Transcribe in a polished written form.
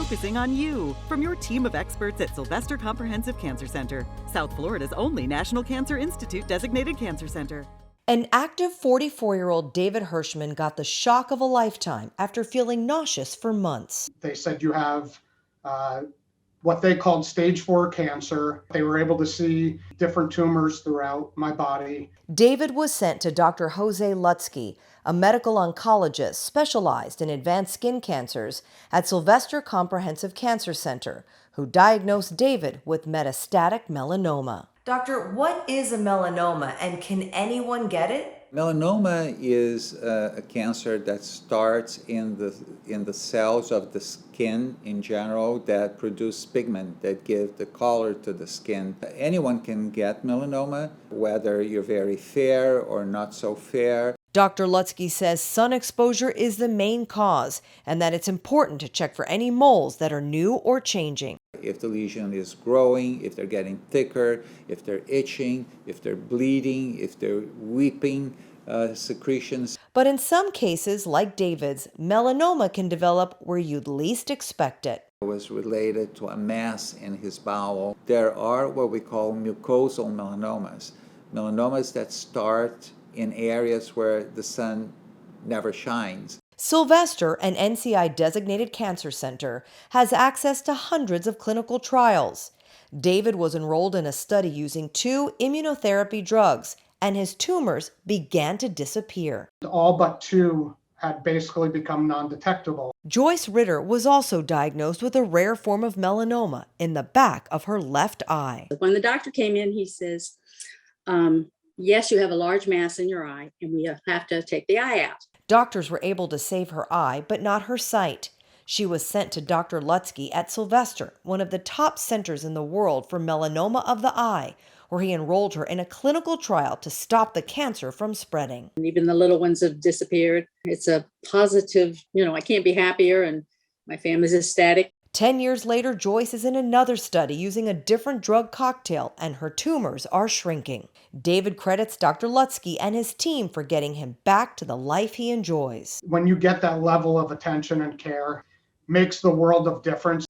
focusing on you. From your team of experts at Sylvester Comprehensive Cancer Center, South Florida's only National Cancer Institute designated cancer center. An active 44-year-old David Hirschman got the shock of a lifetime after feeling nauseous for months. They said you have what they called stage 4 cancer. They were able to see different tumors throughout my body. David was sent to Dr. Jose Lutzky, a medical oncologist specialized in advanced skin cancers at Sylvester Comprehensive Cancer Center, who diagnosed David with metastatic melanoma. Doctor, what is a melanoma and can anyone get it? Melanoma is a cancer that starts in the cells of the skin in general that produce pigment that give the color to the skin. Anyone can get melanoma, whether you're very fair or not so fair. Dr. Lutzky says sun exposure is the main cause and that it's important to check for any moles that are new or changing. If the lesion is growing, if they're getting thicker, if they're itching, if they're bleeding, if they're weeping secretions. But in some cases, like David's, melanoma can develop where you'd least expect it. It was related to a mass in his bowel. There are what we call mucosal melanomas, melanomas that start in areas where the sun never shines. Sylvester, an NCI-designated cancer center, has access to hundreds of clinical trials. David was enrolled in a study using 2 immunotherapy drugs, and his tumors began to disappear. All but 2 had basically become non-detectable. Joyce Ritter was also diagnosed with a rare form of melanoma in the back of her left eye. When the doctor came in, he says, yes, you have a large mass in your eye, and we have to take the eye out. Doctors were able to save her eye, but not her sight. She was sent to Dr. Lutzky at Sylvester, one of the top centers in the world for melanoma of the eye, where he enrolled her in a clinical trial to stop the cancer from spreading. And even the little ones have disappeared. It's a positive, I can't be happier, and my family's ecstatic. 10 years later, Joyce is in another study using a different drug cocktail, and her tumors are shrinking. David credits Dr. Lutzky and his team for getting him back to the life he enjoys. When you get that level of attention and care, makes the world of difference.